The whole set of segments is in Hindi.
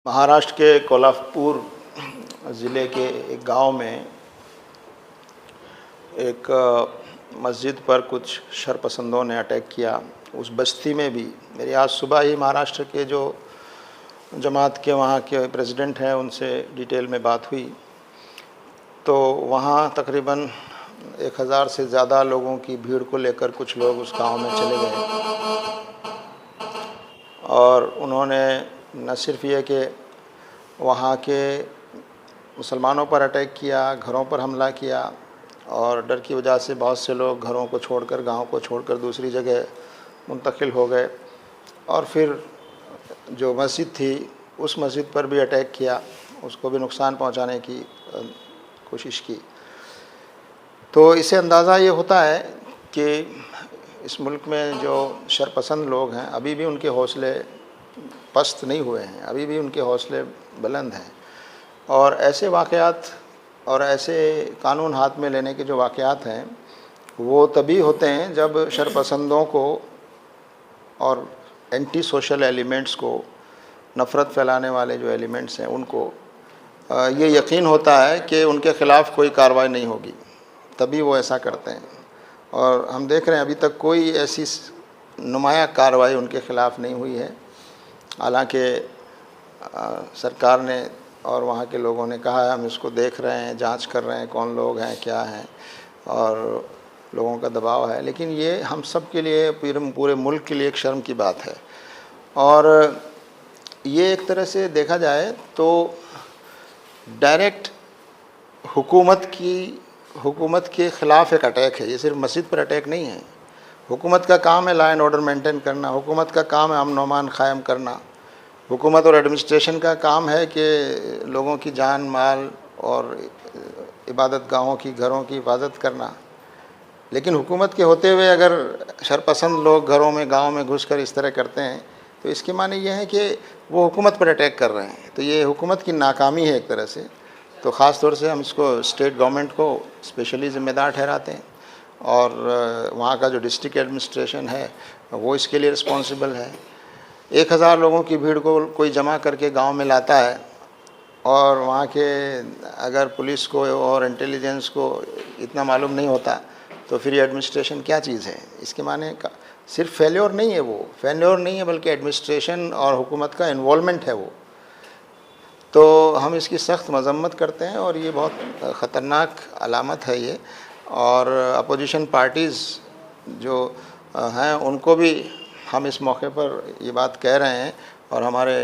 महाराष्ट्र के कोल्हापुर ज़िले के एक गांव में एक मस्जिद पर कुछ शरपसंदों ने अटैक किया। उस बस्ती में भी मेरी आज सुबह ही महाराष्ट्र के जो जमात के वहाँ के प्रेसिडेंट हैं उनसे डिटेल में बात हुई, तो वहाँ तकरीबन 1000 से ज़्यादा लोगों की भीड़ को लेकर कुछ लोग उस गांव में चले गए और उन्होंने न सिर्फ ये कि वहाँ के मुसलमानों पर अटैक किया, घरों पर हमला किया और डर की वजह से बहुत से लोग घरों को छोड़कर, गांव को छोड़कर दूसरी जगह मुंतकिल हो गए। और फिर जो मस्जिद थी उस मस्जिद पर भी अटैक किया, उसको भी नुकसान पहुंचाने की कोशिश की। तो इससे अंदाज़ा ये होता है कि इस मुल्क में जो शरपसंद लोग हैं अभी भी उनके हौसले पस्त नहीं हुए हैं, अभी भी उनके हौसले बुलंद हैं। और ऐसे वाक़यात और ऐसे कानून हाथ में लेने के जो वाक़यात हैं वो तभी होते हैं जब शरपसंदों को और एंटी सोशल एलिमेंट्स को, नफ़रत फैलाने वाले जो एलिमेंट्स हैं उनको ये यकीन होता है कि उनके ख़िलाफ़ कोई कार्रवाई नहीं होगी, तभी वो ऐसा करते हैं। और हम देख रहे हैं अभी तक कोई ऐसी नुमाया कार्रवाई उनके ख़िलाफ़ नहीं हुई है। हालांकि सरकार ने और वहाँ के लोगों ने कहा है हम इसको देख रहे हैं, जांच कर रहे हैं कौन लोग हैं, क्या हैं, और लोगों का दबाव है, लेकिन ये हम सब के लिए, पूरे मुल्क के लिए एक शर्म की बात है। और ये एक तरह से देखा जाए तो डायरेक्ट हुकूमत के ख़िलाफ़ एक अटैक है। ये सिर्फ मस्जिद पर अटैक नहीं है। हुकूमत का काम है लॉ एंड ऑर्डर मेंटेन करना, हुकूमत का काम है अमन अमान क़ायम करना, हुकूमत और एडमिनिस्ट्रेशन का काम है कि लोगों की जान माल और इबादत गाहों की, घरों की हिफाजत करना। लेकिन हुकूमत के होते हुए अगर शरपसंद लोग घरों में, गाँव में घुसकर इस तरह करते हैं तो इसके माने ये है कि वो हुकूमत पर अटैक कर रहे हैं। तो ये हुकूमत की नाकामी है एक तरह से। तो ख़ास तौर से हम इसको स्टेट गवर्नमेंट को स्पेशली ज़िम्मेदार ठहराते हैं और वहाँ का जो डिस्ट्रिक्ट एडमिनिस्ट्रेशन है वो इसके लिए रिस्पॉन्सिबल है। 1000 लोगों की भीड़ को कोई जमा करके गांव में लाता है और वहाँ के अगर पुलिस को और इंटेलिजेंस को इतना मालूम नहीं होता तो फिर ये एडमिनिस्ट्रेशन क्या चीज़ है। इसके माने सिर्फ फेल्योर नहीं है, वो फेल्योर नहीं है बल्कि एडमिनिस्ट्रेशन और हुकूमत का इन्वॉल्वमेंट है वो। तो हम इसकी सख्त मजम्मत करते हैं और ये बहुत ख़तरनाक अलामत है ये। और अपोजिशन पार्टीज़ जो हैं उनको भी हम इस मौके पर ये बात कह रहे हैं और हमारे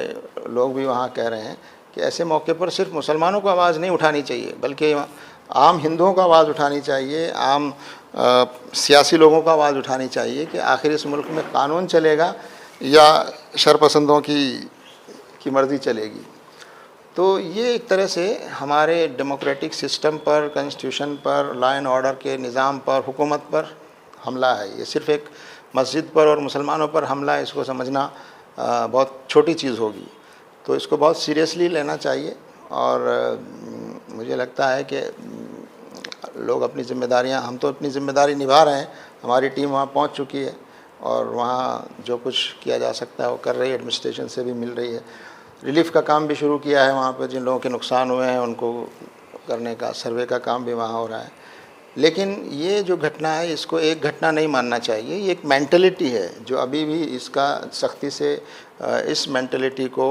लोग भी वहाँ कह रहे हैं कि ऐसे मौके पर सिर्फ मुसलमानों को आवाज़ नहीं उठानी चाहिए बल्कि आम हिंदुओं का आवाज़ उठानी चाहिए, आम सियासी लोगों का आवाज़ उठानी चाहिए कि आखिर इस मुल्क में कानून चलेगा या शरपसंदों की मर्ज़ी चलेगी। तो ये एक तरह से हमारे डेमोक्रेटिक सिस्टम पर, कॉन्स्टिट्यूशन पर, लॉ एंड ऑर्डर के निज़ाम पर, हुकूमत पर हमला है। ये सिर्फ एक मस्जिद पर और मुसलमानों पर हमला है, इसको समझना बहुत छोटी चीज़ होगी। तो इसको बहुत सीरियसली लेना चाहिए और मुझे लगता है कि लोग अपनी ज़िम्मेदारियां, हम तो अपनी ज़िम्मेदारी निभा रहे हैं। हमारी टीम वहाँ पहुँच चुकी है और वहाँ जो कुछ किया जा सकता है वो कर रही है, एडमिनिस्ट्रेशन से भी मिल रही है। रिलीफ़ का काम भी शुरू किया है वहाँ पर, जिन लोगों के नुकसान हुए हैं उनको करने का सर्वे का काम भी वहाँ हो रहा है। लेकिन ये जो घटना है इसको एक घटना नहीं मानना चाहिए, ये एक मेंटलिटी है जो अभी भी इसका सख्ती से इस मेंटलिटी को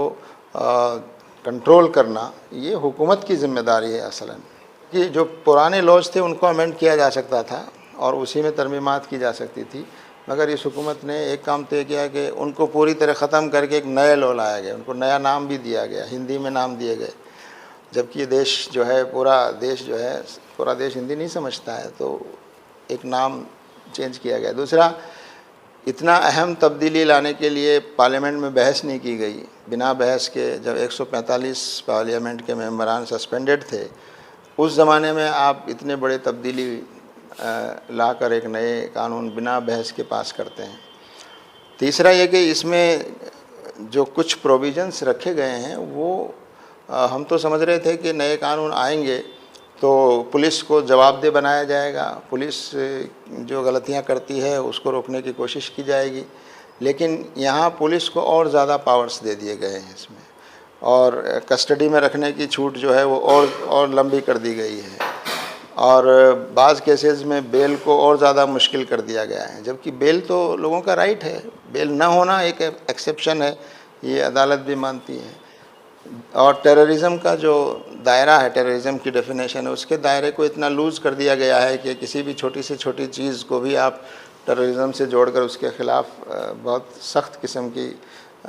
कंट्रोल करना ये हुकूमत की ज़िम्मेदारी है असलन। कि जो पुराने लॉज थे उनको अमेंड किया जा सकता था और उसी में तरमीमात की जा सकती थी, मगर इस हुकूमत ने एक काम तय किया कि उनको पूरी तरह ख़त्म करके एक नए लॉ लाया गया, उनको नया नाम भी दिया गया, हिंदी में नाम दिए गए। जबकि ये देश जो है, पूरा देश हिंदी नहीं समझता है, तो एक नाम चेंज किया गया। दूसरा, इतना अहम तब्दीली लाने के लिए पार्लियामेंट में बहस नहीं की गई। बिना बहस के जब 145 पार्लियामेंट के मेंबरान सस्पेंडेड थे, उस ज़माने में आप इतने बड़े तब्दीली लाकर एक नए कानून बिना बहस के पास करते हैं। तीसरा ये कि इसमें जो कुछ प्रोविज़न्स रखे गए हैं वो हम तो समझ रहे थे कि नए कानून आएंगे तो पुलिस को जवाबदेह बनाया जाएगा, पुलिस जो गलतियां करती है उसको रोकने की कोशिश की जाएगी। लेकिन यहाँ पुलिस को और ज़्यादा पावर्स दे दिए गए हैं इसमें, और कस्टडी में रखने की छूट जो है वो और लंबी कर दी गई है, और बाज़ केसेस में बेल को और ज़्यादा मुश्किल कर दिया गया है, जबकि बेल तो लोगों का राइट है। बेल ना होना एक एक्सेप्शन है, ये अदालत भी मानती है। और टेररिज़म का जो दायरा है, टेररिज़म की डेफिनेशन है, उसके दायरे को इतना लूज़ कर दिया गया है कि किसी भी छोटी से छोटी चीज़ को भी आप टेररिज़म से जोड़कर उसके ख़िलाफ़ बहुत सख्त किस्म की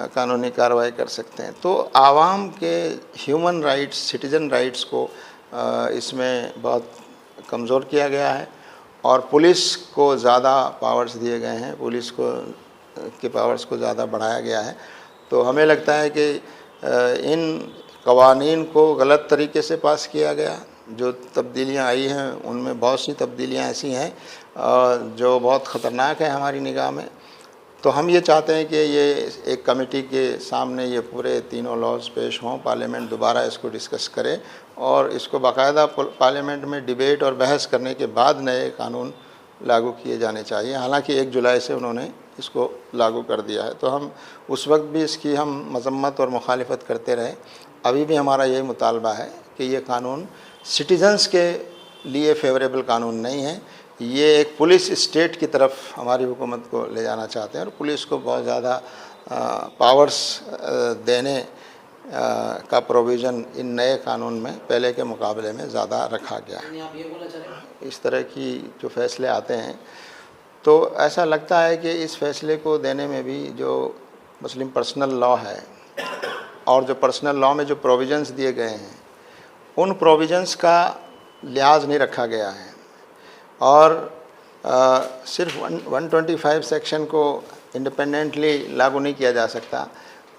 कानूनी कार्रवाई कर सकते हैं। तो आवाम के ह्यूमन राइट्स, सिटीज़न राइट्स को इसमें बहुत कमज़ोर किया गया है, और पुलिस को ज़्यादा पावर्स दिए गए हैं, पुलिस को के पावर्स को ज़्यादा बढ़ाया गया है। तो हमें लगता है कि इन कवानीन को गलत तरीके से पास किया गया। जो तब्दीलियाँ आई हैं उनमें बहुत सी तब्दीलियाँ ऐसी हैं जो बहुत ख़तरनाक है हमारी निगाह में। तो हम ये चाहते हैं कि ये एक कमेटी के सामने ये पूरे तीनों लॉज पेश हों, पार्लियामेंट दोबारा इसको डिस्कस करे और इसको बाकायदा पार्लियामेंट में डिबेट और बहस करने के बाद नए कानून लागू किए जाने चाहिए। हालांकि 1 जुलाई से उन्होंने इसको लागू कर दिया है, तो हम उस वक्त भी इसकी हम मजम्मत और मुखालिफत करते रहे। अभी भी हमारा यही मुतालबा है कि ये कानून सिटीज़न्स के लिए फेवरेबल कानून नहीं है। ये एक पुलिस स्टेट की तरफ हमारी हुकूमत को ले जाना चाहते हैं, और पुलिस को बहुत ज़्यादा पावर्स देने का प्रोविज़न इन नए कानून में पहले के मुकाबले में ज़्यादा रखा गया है। इस तरह की जो फ़ैसले आते हैं तो ऐसा लगता है कि इस फ़ैसले को देने में भी जो मुस्लिम पर्सनल लॉ है और जो पर्सनल लॉ में जो प्रोविज़न्स दिए गए हैं उन प्रोविज़न्स का लिहाज नहीं रखा गया है, और सिर्फ 125 सेक्शन को इंडिपेंडेंटली लागू नहीं किया जा सकता,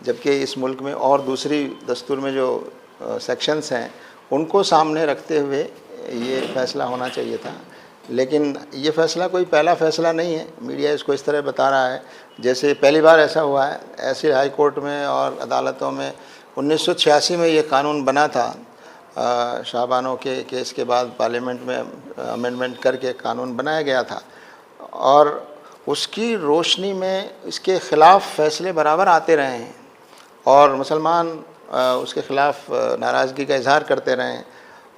जबकि इस मुल्क में और दूसरी दस्तूर में जो सेक्शंस हैं उनको सामने रखते हुए ये फ़ैसला होना चाहिए था। लेकिन ये फ़ैसला कोई पहला फ़ैसला नहीं है, मीडिया इसको इस तरह बता रहा है जैसे पहली बार ऐसा हुआ है। ऐसे हाई कोर्ट में और अदालतों में 1986 में ये कानून बना था, शाहबानो के केस के बाद पार्लियामेंट में अमेंडमेंट करके कानून बनाया गया था, और उसकी रोशनी में इसके ख़िलाफ़ फ़ैसले बराबर आते रहे हैं और मुसलमान उसके ख़िलाफ़ नाराज़गी का इजहार करते रहें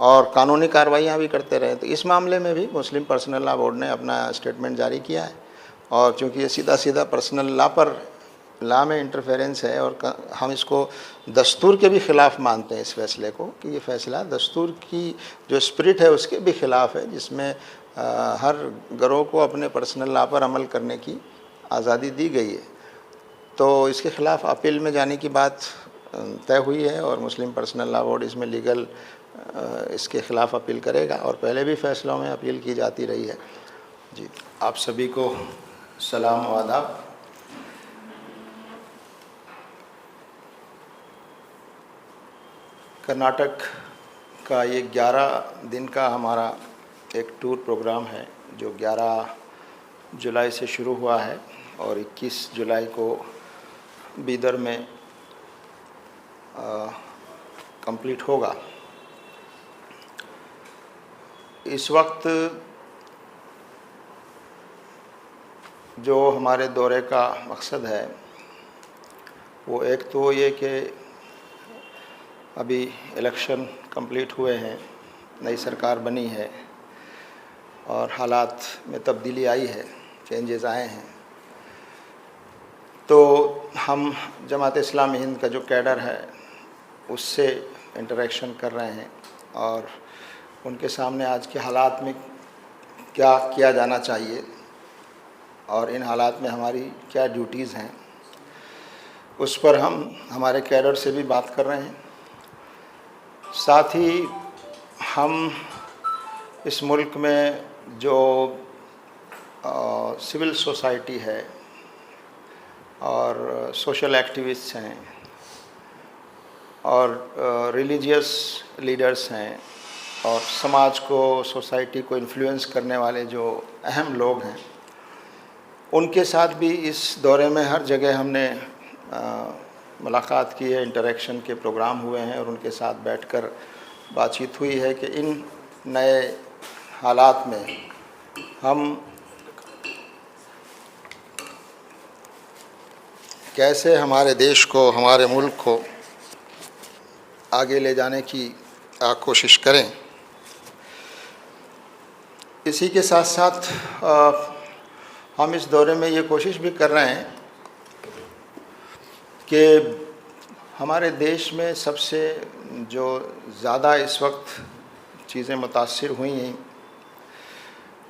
और कानूनी कार्रवाइयाँ भी करते रहे। तो इस मामले में भी मुस्लिम पर्सनल लॉ बोर्ड ने अपना स्टेटमेंट जारी किया है, और चूँकि ये सीधा सीधा पर्सनल लॉ पर लॉ में इंटरफेरेंस है और हम इसको दस्तूर के भी ख़िलाफ़ मानते हैं इस फ़ैसले को, कि ये फ़ैसला दस्तूर की जो स्पिरिट है उसके भी ख़िलाफ़ है, जिसमें हर गिरोह को अपने पर्सनल लॉ पर अमल करने की आज़ादी दी गई है। तो इसके ख़िलाफ़ अपील में जाने की बात तय हुई है, और मुस्लिम पर्सनल लॉ बोर्ड इसमें लीगल इसके ख़िलाफ़ अपील करेगा, और पहले भी फ़ैसलों में अपील की जाती रही है। जी, आप सभी को सलाम व आदाब। कर्नाटक का ये 11 दिन का हमारा एक टूर प्रोग्राम है जो 11 जुलाई से शुरू हुआ है और 21 जुलाई को बीदर में कंप्लीट होगा। इस वक्त जो हमारे दौरे का मकसद है वो एक तो ये कि अभी इलेक्शन कंप्लीट हुए हैं, नई सरकार बनी है और हालात में तब्दीली आई है, चेंजेस आए हैं। तो हम जमात इस्लामी हिंद का जो कैडर है उससे इंटरेक्शन कर रहे हैं और उनके सामने आज के हालात में क्या किया जाना चाहिए और इन हालात में हमारी क्या ड्यूटीज़ हैं उस पर हम हमारे कैडर से भी बात कर रहे हैं। साथ ही हम इस मुल्क में जो सिविल सोसाइटी है और सोशल एक्टिविस्ट्स हैं और रिलीजियस लीडर्स हैं और समाज को, सोसाइटी को इन्फ्लुएंस करने वाले जो अहम लोग हैं, उनके साथ भी इस दौरे में हर जगह हमने मुलाकात की है, इंटरेक्शन के प्रोग्राम हुए हैं और उनके साथ बैठकर बातचीत हुई है कि इन नए हालात में हम कैसे हमारे देश को, हमारे मुल्क को आगे ले जाने की कोशिश करें। इसी के साथ साथ हम इस दौरे में ये कोशिश भी कर रहे हैं कि हमारे देश में सबसे जो ज़्यादा इस वक्त चीज़ें मुतासिर हुई हैं,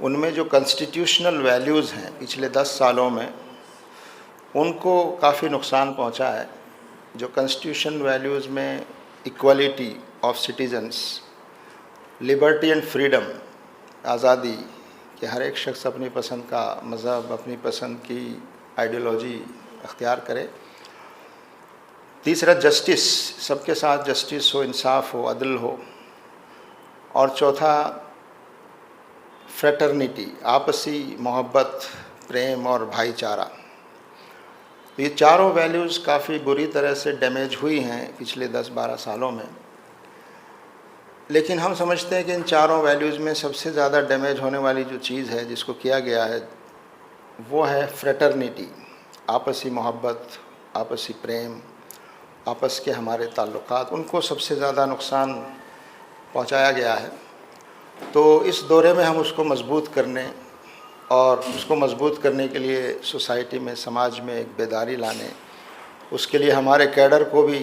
उनमें जो कॉन्स्टिट्यूशनल वैल्यूज़ हैं पिछले 10 सालों में, उनको काफ़ी नुकसान पहुंचा है। जो कॉन्स्टिट्यूशन वैल्यूज़ में equality of citizens, liberty and freedom, आज़ादी कि हर एक शख्स अपनी पसंद का मज़हब, अपनी पसंद की आइडियोलॉजी अख्तियार करे। तीसरा जस्टिस, सबके साथ जस्टिस हो, इंसाफ हो, अदल हो। और चौथा फ्रेटर्निटी, आपसी मोहब्बत, प्रेम और भाईचारा। ये चारों वैल्यूज़ काफ़ी बुरी तरह से डैमेज हुई हैं पिछले 10-12 सालों में। लेकिन हम समझते हैं कि इन चारों वैल्यूज़ में सबसे ज़्यादा डैमेज होने वाली जो चीज़ है, जिसको किया गया है, वो है फ्रेटर्निटी, आपसी मोहब्बत, आपसी प्रेम, आपस के हमारे ताल्लुकात, उनको सबसे ज़्यादा नुकसान पहुंचाया गया है। तो इस दौरे में हम उसको मजबूत करने और उसको मजबूत करने के लिए सोसाइटी में, समाज में एक बेदारी लाने, उसके लिए हमारे कैडर को भी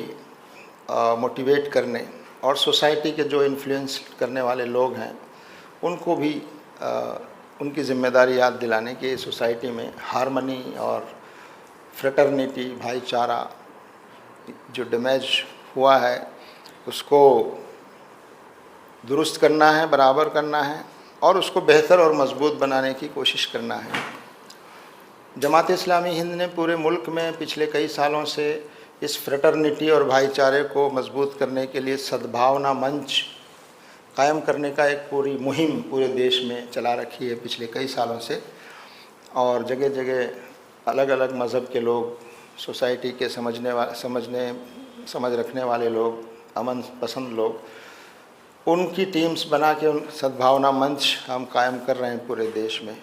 मोटिवेट करने और सोसाइटी के जो इन्फ्लुएंस करने वाले लोग हैं उनको भी उनकी ज़िम्मेदारी याद दिलाने कि सोसाइटी में हार्मनी और फ्रेटर्निटी, भाईचारा जो डैमेज हुआ है उसको दुरुस्त करना है, बराबर करना है और उसको बेहतर और मजबूत बनाने की कोशिश करना है। जमात इस्लामी हिंद ने पूरे मुल्क में पिछले कई सालों से इस फ्रेटर्निटी और भाईचारे को मजबूत करने के लिए सद्भावना मंच कायम करने का एक पूरी मुहिम पूरे देश में चला रखी है पिछले कई सालों से। और जगह जगह अलग अलग मज़हब के लोग, सोसाइटी के समझ रखने वाले लोग, अमन पसंद लोग, उनकी टीम्स बना के उन सद्भावना मंच हम कायम कर रहे हैं पूरे देश में।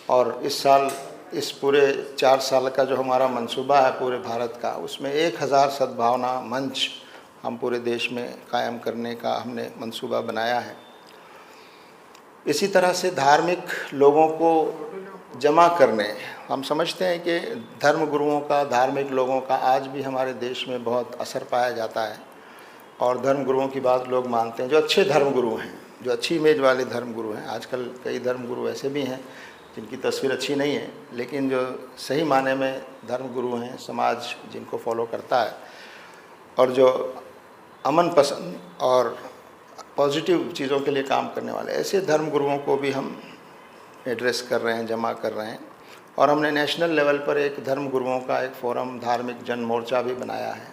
और इस साल, इस पूरे 4 साल का जो हमारा मंसूबा है पूरे भारत का, उसमें 1000 सद्भावना मंच हम पूरे देश में कायम करने का हमने मंसूबा बनाया है। इसी तरह से धार्मिक लोगों को जमा करने, हम समझते हैं कि धर्म गुरुओं का, धार्मिक लोगों का आज भी हमारे देश में बहुत असर पाया जाता है और धर्म गुरुओं की बात लोग मानते हैं, जो अच्छे धर्म गुरु हैं, जो अच्छी इमेज वाले धर्म गुरु हैं। आजकल कई धर्म गुरु ऐसे भी हैं जिनकी तस्वीर अच्छी नहीं है, लेकिन जो सही माने में धर्म गुरु हैं, समाज जिनको फॉलो करता है और जो अमन पसंद और पॉजिटिव चीज़ों के लिए काम करने वाले, ऐसे धर्म गुरुओं को भी हम एड्रेस कर रहे हैं, जमा कर रहे हैं। और हमने नेशनल लेवल पर एक धर्म गुरुओं का एक फोरम, धार्मिक जन मोर्चा भी बनाया है,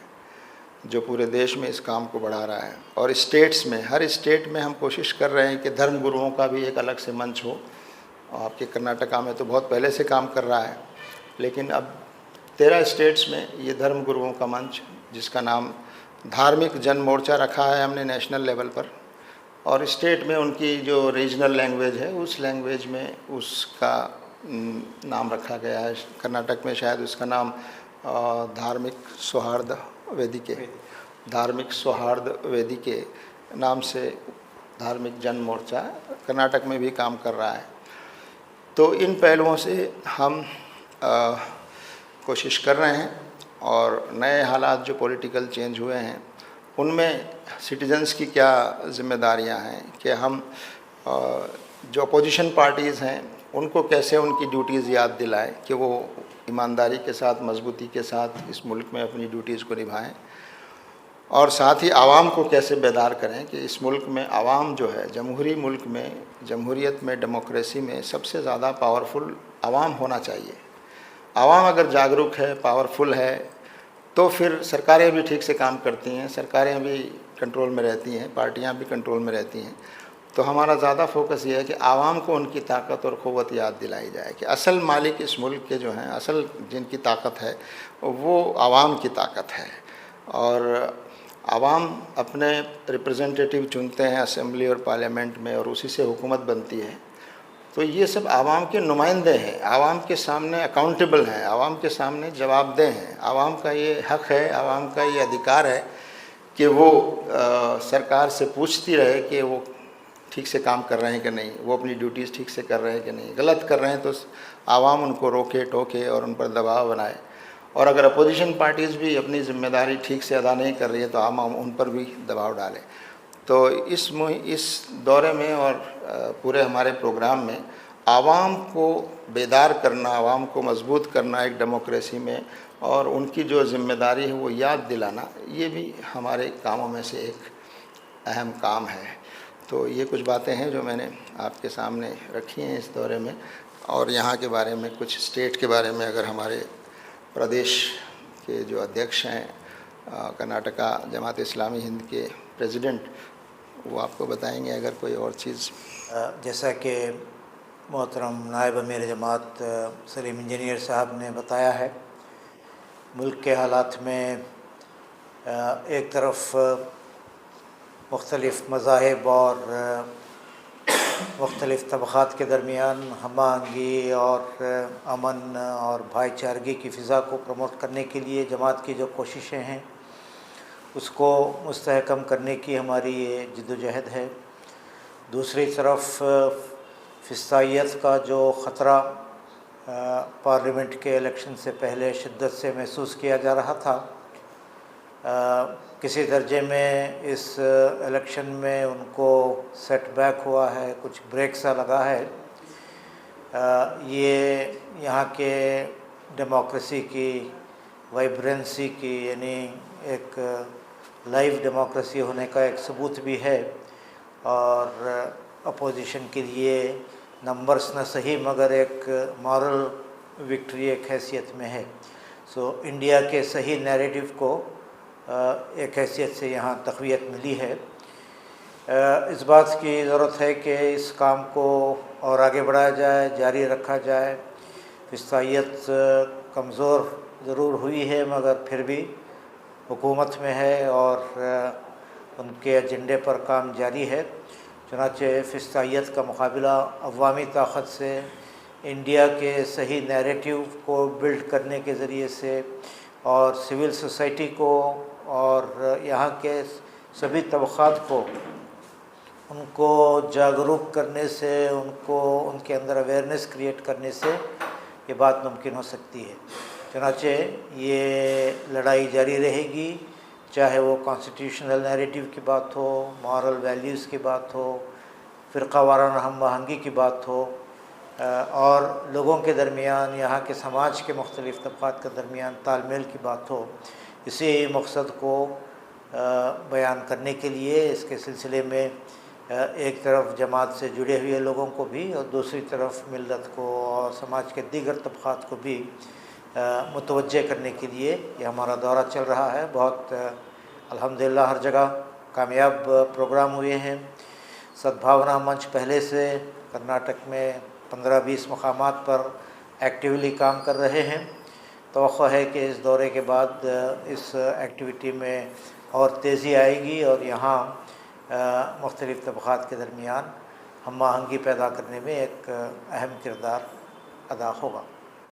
जो पूरे देश में इस काम को बढ़ा रहा है। और स्टेट्स में, हर स्टेट में हम कोशिश कर रहे हैं कि धर्म गुरुओं का भी एक अलग से मंच हो। आपके कर्नाटका में तो बहुत पहले से काम कर रहा है, लेकिन अब 13 स्टेट्स में ये धर्म गुरुओं का मंच, जिसका नाम धार्मिक जन मोर्चा रखा है हमने नेशनल लेवल पर, और स्टेट में उनकी जो रीजनल लैंग्वेज है उस लैंग्वेज में उसका नाम रखा गया है। कर्नाटक में शायद उसका नाम धार्मिक सौहार्द वेदिके, धार्मिक सौहार्द वेदिके नाम से धार्मिक जन मोर्चा कर्नाटक में भी काम कर रहा है। तो इन पहलुओं से हम कोशिश कर रहे हैं और नए हालात जो पॉलिटिकल चेंज हुए हैं उनमें सिटीजन्स की क्या जिम्मेदारियां हैं कि हम जो अपोजिशन पार्टीज़ हैं उनको कैसे उनकी ड्यूटीज़ याद दिलाएं कि वो ईमानदारी के साथ, मजबूती के साथ इस मुल्क में अपनी ड्यूटीज़ को निभाएं, और साथ ही आवाम को कैसे बेदार करें कि इस मुल्क में आवाम जो है, जमहूरी मुल्क में, जमहूरियत में, डेमोक्रेसी में सबसे ज़्यादा पावरफुल आवाम होना चाहिए। आवाम अगर जागरूक है, पावरफुल है, तो फिर सरकारें भी ठीक से काम करती हैं, सरकारें भी कंट्रोल में रहती हैं, पार्टियां भी कंट्रोल में रहती हैं। तो हमारा ज़्यादा फोकस ये है कि आवाम को उनकी ताकत और क़ुव्वत याद दिलाई जाए कि असल मालिक इस मुल्क के जो हैं, असल जिनकी ताकत है वो आवाम की ताकत है। और आवाम अपने रिप्रेजेंटेटिव चुनते हैं असेंबली और पार्लियामेंट में, और उसी से हुकूमत बनती है। तो ये सब आवाम के नुमाइंदे हैं, आवाम के सामने अकाउंटेबल हैं, आवाम के सामने जवाबदेह हैं। आवाम का ये हक़ है, आवाम का ये अधिकार है कि वो सरकार से पूछती रहे कि वो ठीक से काम कर रहे हैं कि नहीं, वो अपनी ड्यूटीज़ ठीक से कर रहे हैं कि नहीं। गलत कर रहे हैं तो आवाम उनको रोके टोके और उन पर दबाव बनाए, और अगर अपोजिशन पार्टीज़ भी अपनी ज़िम्मेदारी ठीक से अदा नहीं कर रही है तो आवाम उन पर भी दबाव डालें। तो इस दौरे में और पूरे हमारे प्रोग्राम में आवाम को बेदार करना, आवाम को मजबूत करना एक डेमोक्रेसी में, और उनकी जो ज़िम्मेदारी है वो याद दिलाना, ये भी हमारे कामों में से एक अहम काम है। तो ये कुछ बातें हैं जो मैंने आपके सामने रखी हैं इस दौरे में। और यहाँ के बारे में, कुछ स्टेट के बारे में अगर हमारे प्रदेश के जो अध्यक्ष हैं, कर्नाटका जमात इस्लामी हिंद के प्रेसिडेंट, वो आपको बताएंगे अगर कोई और चीज़। जैसा कि मोहतरम नायब अमीर जमात सलीम इंजीनियर साहब ने बताया है, मुल्क के हालात में एक तरफ मुख्तलिफ़ मज़ाहिब और मुख्तलिफ़ तबक़ात के दरमियान हम आहंगी और अमन और भाईचारगी की फ़िज़ा को प्रमोट करने के लिए जमात की जो कोशिशें हैं उसको मुस्तहकम करने की हमारी ये जद्दोजहद है। दूसरी तरफ फ़िस्तायत का जो ख़तरा पार्लियामेंट के इलेक्शन से पहले शिद्दत से महसूस किया जा रहा था, किसी दर्जे में इस इलेक्शन में उनको सेटबैक हुआ है, कुछ ब्रेक सा लगा है। ये यहाँ के डेमोक्रेसी की वाइब्रेंसी की, यानी एक लाइव डेमोक्रेसी होने का एक सबूत भी है, और अपोजिशन के लिए नंबर्स न सही मगर एक मॉरल विक्ट्री एक हैसियत में है। सो इंडिया के सही नैरेटिव को एक हैसियत से यहाँ तक़वियत मिली है। इस बात की ज़रूरत है कि इस काम को और आगे बढ़ाया जाए, जारी रखा जाए। फ़िस्तायत कमज़ोर ज़रूर हुई है मगर फिर भी हुकूमत में है और उनके एजेंडे पर काम जारी है। चुनांचे फ़िस्तायत का मुकाबला अवामी ताकत से, इंडिया के सही नैरेटिव को बिल्ड करने के ज़रिए से, और सिविल सोसाइटी को और यहाँ के सभी तबक़ात को उनको जागरूक करने से, उनको उनके अंदर अवेयरनेस क्रिएट करने से ये बात मुमकिन हो सकती है। चुनांचे ये लड़ाई जारी रहेगी, चाहे वो कॉन्स्टिट्यूशनल नैरेटिव की बात हो, मॉरल वैल्यूज़ की बात हो, फ़िरक़ा वाराना हम आहंगी की बात हो, और लोगों के दरमियान, यहाँ के समाज के मुख्तलिफ़ तबक़ात के दरमियान तालमेल की बात हो। इसी मकसद को बयान करने के लिए इसके सिलसिले में एक तरफ जमात से जुड़े हुए लोगों को भी और दूसरी तरफ मिल्लत को और समाज के दीगर तबक़ात को भी मुतवज्जे करने के लिए ये हमारा दौरा चल रहा है। बहुत अल्हम्दुलिल्लाह हर जगह कामयाब प्रोग्राम हुए हैं। सद्भावना मंच पहले से कर्नाटक में 15-20 मकामात पर एक्टिवली काम कर रहे हैं। तवक्को है कि इस दौरे के बाद इस एक्टिविटी में और तेज़ी आएगी और यहाँ मुख्तलिफ़ तबक़ात के दरमियान हम आहंगी पैदा करने में एक अहम किरदार अदा होगा।